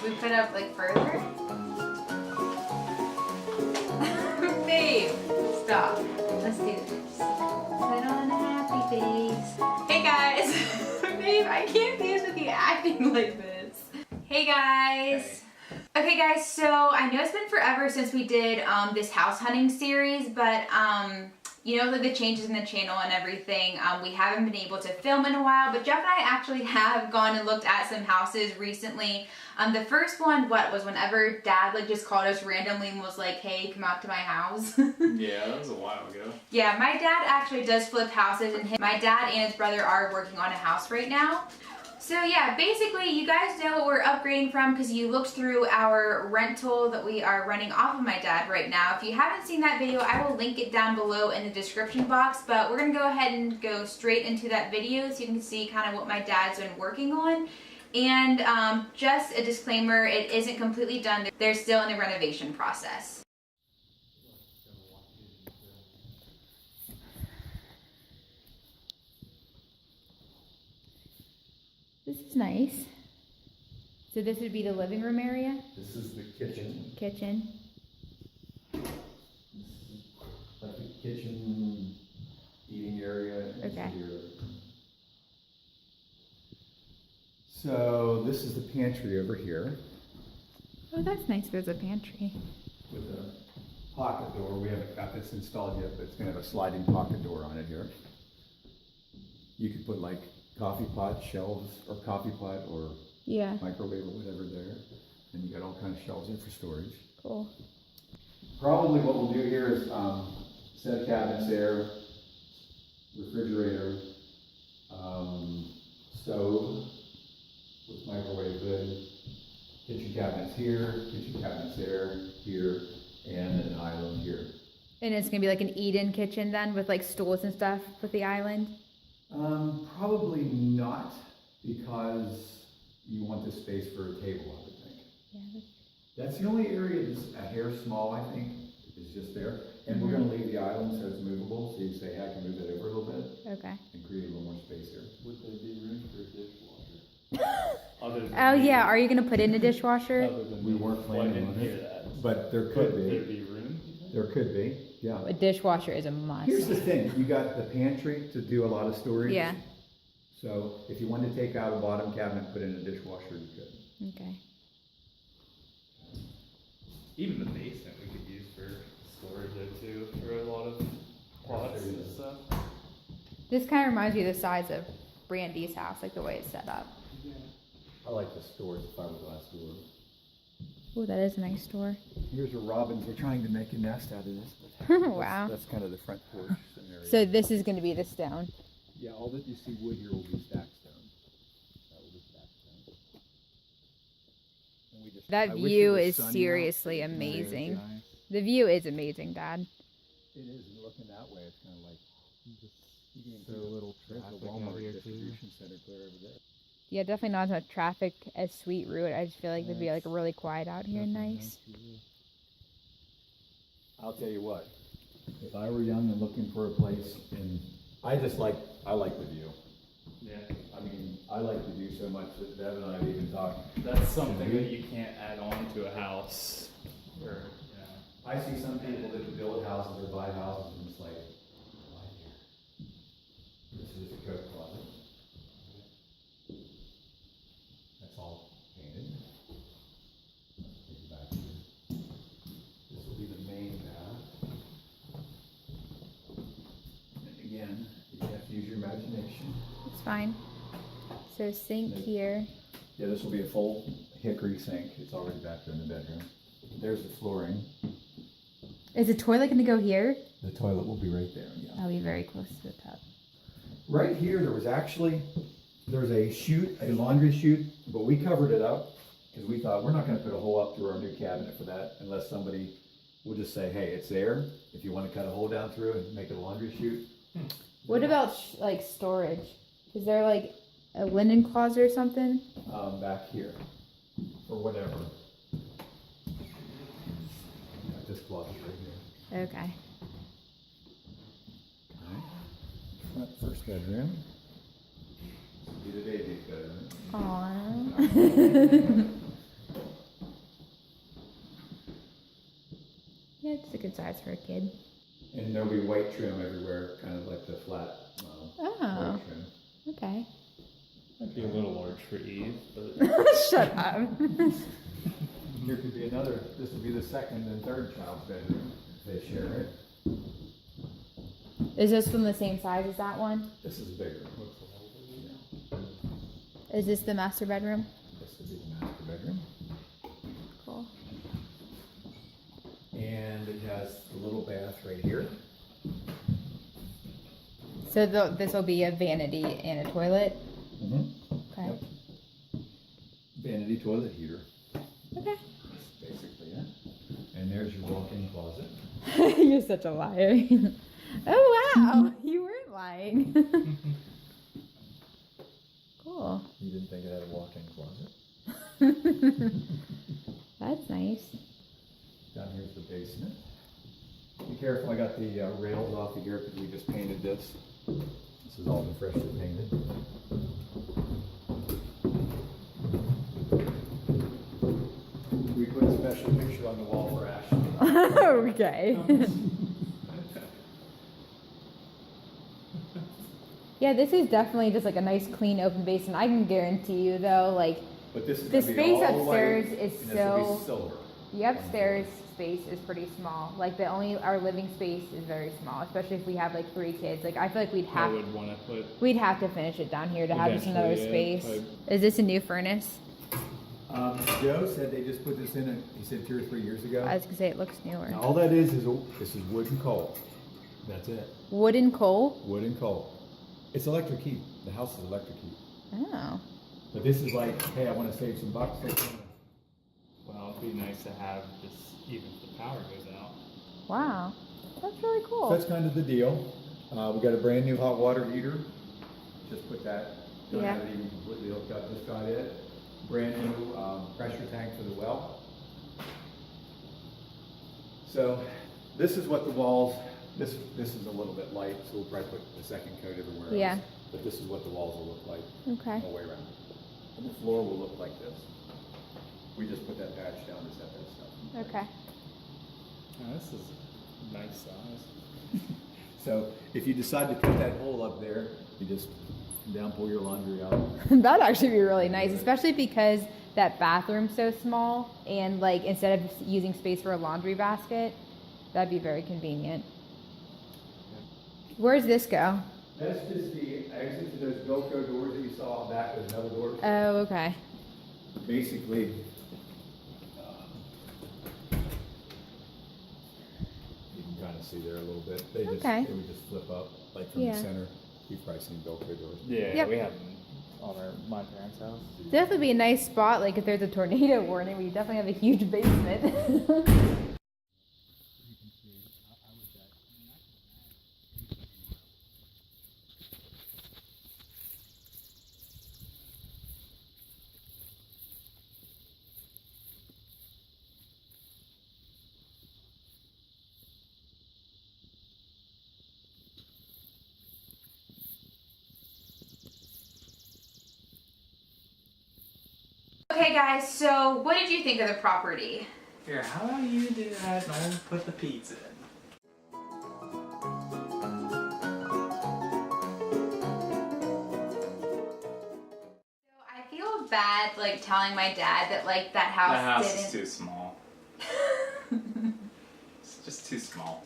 We put up like further? Babe, stop. Let's do this. Put on a happy face. Hey guys. Babe, I can't do this with you acting like this. Hey guys. Okay guys, so I know it's been forever since we did this house hunting series, but you know, like the changes in the channel and everything, we haven't been able to film in a while, but Jeff and I actually have gone and looked at some houses recently. The first one, was whenever Dad like just called us randomly and was like, hey, come out to my house. Yeah, that was a while ago. Yeah, my dad actually does flip houses, and my dad and his brother are working on a house right now. So yeah, basically you guys know what we're upgrading from because you looked through our rental that we are running off of my dad right now. If you haven't seen that video, I will link it down below in the description box, but we're gonna go ahead and go straight into that video so you can see kind of what my dad's been working on. And just a disclaimer, it isn't completely done. They're still in the renovation process. This is nice. So this would be the living room area? This is the kitchen. Kitchen. This is like the kitchen, eating area. Okay. So this is the pantry over here Oh, that's nice. There's a pantry. with a pocket door. We haven't got this installed yet, but it's gonna have a sliding pocket door on it here. You could put like coffee pot shelves or coffee pot or Yeah. microwave or whatever there. And you got all kinds of shelves in for storage. Cool. Probably what we'll do here is set cabinets there, refrigerator, stove with microwave hood, kitchen cabinets here, kitchen cabinets there, here, and an island here. And it's gonna be like an eat-in kitchen then with like stools and stuff with the island? Probably not, because you want the space for a table, I would think. Yeah. That's the only area that's a hair small, I think, is just there. And we're gonna leave the island so it's movable, so you say, hey, I can move that over a little bit Okay. and create a little more space here. Would there be room for a dishwasher? Oh yeah, are you gonna put in a dishwasher? Other than We weren't well, I planning didn't on hear it, that. but there Could could there be. be room? There could be, yeah. A dishwasher is a must. Here's the thing, you got the pantry to do a lot of storage. Yeah. So if you wanted to take out a bottom cabinet, put in a dishwasher, you could. Okay. Even the basement we could use for storage though too, for a lot of pots and stuff. This kind of reminds me of the size of Brandy's house, like the way it's set up. I like the storage fiberglass door. Oh, that is a nice door. Here's where robins are trying to make a nest out of this. But Wow. That's kind of the front porch scenario. So this is gonna be the stone. Yeah, all that you see wood here will be stacked stone. That will be stacked stone. And we just- That I wish it view was is sunny out. seriously It's amazing. nice. The view is amazing, Dad. It is, and looking that way, it's kind of like, you can So do a little traffic There's a out Walmart here, too. distribution center clear over there. Yeah, definitely not as much traffic as Sweet Route. I just feel like it'd be like really quiet out here and nice. I'll tell you what, if I were young and looking for a place, and I like the view. Yeah. I mean, I like the view so much that Deb and I have even talked. That's something that you can't add on to a house. Or, you know. I see some people that build houses or buy houses and it's like, why here? This is a coat closet. That's all painted. Take it back here. This will be the main bath. And again, you have to use your imagination. It's fine. So sink here. Yeah, this will be a full hickory sink. It's already back there in the bedroom. There's the flooring. Is the toilet gonna go here? The toilet will be right there, yeah. I'll be very close to the tub. Right here, there's a chute, a laundry chute, but we covered it up because we thought we're not gonna put a hole up through our new cabinet for that unless somebody will just say, hey, it's there. If you want to cut a hole down through and make it a laundry chute. What about like storage? Is there like a linen closet or something? Back here, or whatever. Got this closet right here. Okay. Front first bedroom. This will be the baby's bedroom. Aww. good size for a kid. And there'll be white trim everywhere, kind of like the flat white trim. Okay. Might be a little large for Eve, but Shut up. Here could be another, this would be the second and third child's bedroom. They share it. Is this one the same size as that one? This is bigger. Is this the master bedroom? This would be the master bedroom. Cool. And it has a little bath right here. So this will be a vanity and a toilet? Mm-hmm. Okay. Yep. Vanity toilet heater. Okay. That's basically it. And there's your walk-in closet. You're such a liar. Oh, wow. You weren't lying. Cool. You didn't think it had a walk-in closet? That's nice. Down here's the basement. Be careful, I got the rails off of here because we just painted this. This is all been freshly painted. We put a special picture on the wall for Ashley. Okay. Yeah, this is definitely just like a nice clean open basin. I can guarantee you though, like But this is the gonna be space all upstairs white, is and this will so be silver. the upstairs space is pretty small. Like our living space is very small, especially if we have like 3 kids. Like I feel like I would want to put. we'd have to finish it down here to have just another Eventually, space. yeah, Is this a new furnace? Joe said they just put this in, he said 2 or 3 years ago. I was gonna say it looks newer. Now all that is this is wood and coal. That's it. Wood and coal? Wood and coal. It's electric heat. The house is electric heat. Oh. But this is like, hey, I want to save some bucks. Well, it'd be nice to have just even if the power goes out. Wow. That's really cool. So that's kind of the deal. We got a brand new hot water heater. Just put that. Don't Yeah. have it even completely hooked up. Just got it. Brand new pressure tank for the well. So this is what the walls. This is a little bit light, so we'll probably put the second coat everywhere Yeah. else. But this is what the walls will look like Okay. all the way around. And the floor will look like this. We just put that patch down to set that stuff. Okay. Oh, this is a nice size. So if you decide to put that hole up there, you just down pull your laundry out. That'd actually be really nice, especially because that bathroom's so small and like instead of using space for a laundry basket, that'd be very convenient. Where's this go? That's just the exit to those Velcro doors that you saw back with another door. Oh, okay. Basically, you can kind of see there a little bit. They Okay. they would just flip up like from Yeah. the center. You've probably seen Velcro doors. Yeah, Yep. we have them on my parents' house. Definitely be a nice spot. Like if there's a tornado warning, we definitely have a huge basement. Okay guys, so what did you think of the property? Here, how about you do that and I'll put the pizza in? I feel bad like telling my dad that like that house, That house didn't... is too small. It's just too small.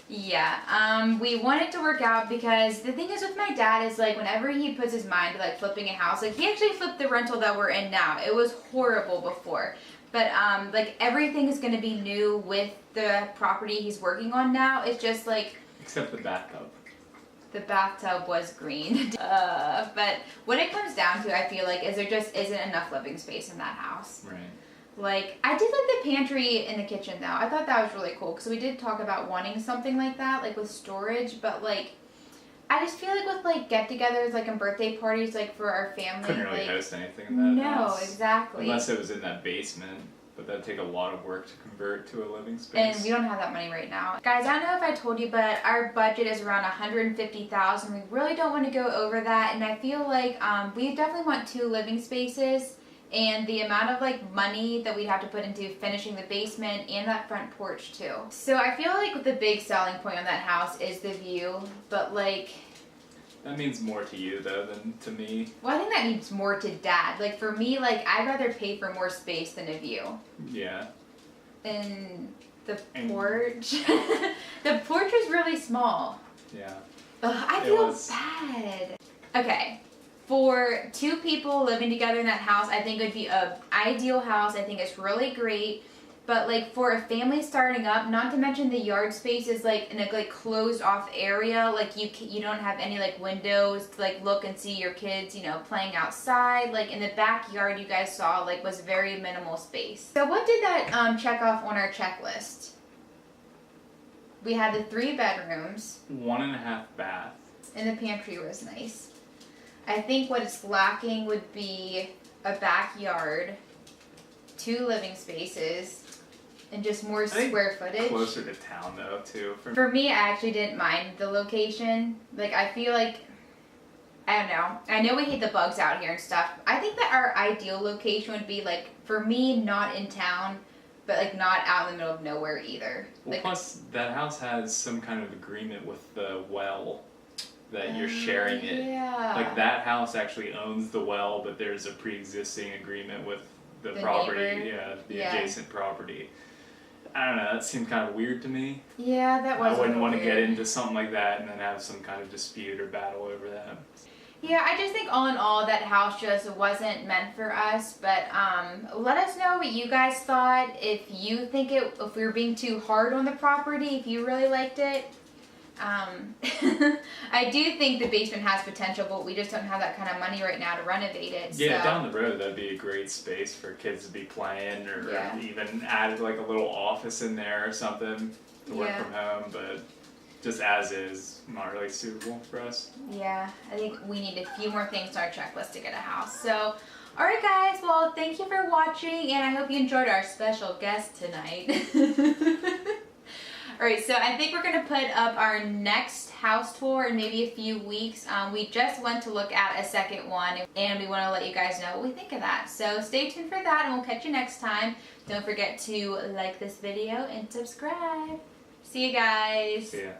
Yeah, we want it to work out because the thing is with my dad is like whenever he puts his mind to like flipping a house, like he actually flipped the rental that we're in now. It was horrible before, but like everything is going to be new with the property he's working on now. It's just like Except the bathtub. the bathtub was green. But what it comes down to, I feel like, is there just isn't enough living space in that house. Right. Like, I did like the pantry in the kitchen though. I thought that was really cool because we did talk about wanting something like that, like with storage, but like, I just feel like with like get-togethers, like and birthday parties, like for our family, Couldn't really like, host anything in that no, house. exactly. Unless it was in that basement, but that'd take a lot of work to convert to a living space. And we don't have that money right now. Guys, I don't know if I told you, but our budget is around $150,000. We really don't want to go over that, and I feel like we definitely want 2 living spaces and the amount of like money that we'd have to put into finishing the basement and that front porch too. So I feel like the big selling point on that house is the view, but like... That means more to you though than to me. Well, I think that means more to Dad. Like for me, like I'd rather pay for more space than a view. Yeah. And the porch, the porch was really small. Yeah. Ugh, I feel bad. Okay, for 2 people living together in that house, I think it would be a ideal house. I think it's really great. But like for a family starting up, not to mention the yard space is like in a like closed off area. Like you don't have any like windows to like look and see your kids, you know, playing outside. Like in the backyard, you guys saw like was very minimal space. So what did that check off on our checklist? We had the 3 bedrooms. 1.5 bath. And the pantry was nice. I think what it's lacking would be a backyard, 2 living spaces, and just more square footage. Closer to town though too. For me, I actually didn't mind the location. Like I feel like, I don't know. I know we hate the bugs out here and stuff. I think that our ideal location would be like, for me, not in town, but like not out in the middle of nowhere either. Well, like, plus that house has some kind of agreement with the well that you're sharing it. Yeah. Like that house actually owns the well, but there's a pre-existing agreement with the property, neighbor. the adjacent property. I don't know, that seemed kind of weird to me. Yeah, that was I wouldn't want to weird. get into something like that and then have some kind of dispute or battle over that. Yeah, I just think all in all that house just wasn't meant for us, but let us know what you guys thought. If you think if we were being too hard on the property, if you really liked it. I do think the basement has potential, but we just don't have that kind of money right now to renovate it. Yeah, so. down the road that'd be a great space for kids to be playing, or even add like a little office in there or something to work from home, but just as is, not really suitable for us. Yeah, I think we need a few more things on our checklist to get a house. So, alright guys, well thank you for watching, and I hope you enjoyed our special guest tonight. Alright, so I think we're going to put up our next house tour in maybe a few weeks. We just went to look at a second one, and we want to let you guys know what we think of that. So stay tuned for that, and we'll catch you next time. Don't forget to like this video and subscribe. See you guys. See ya.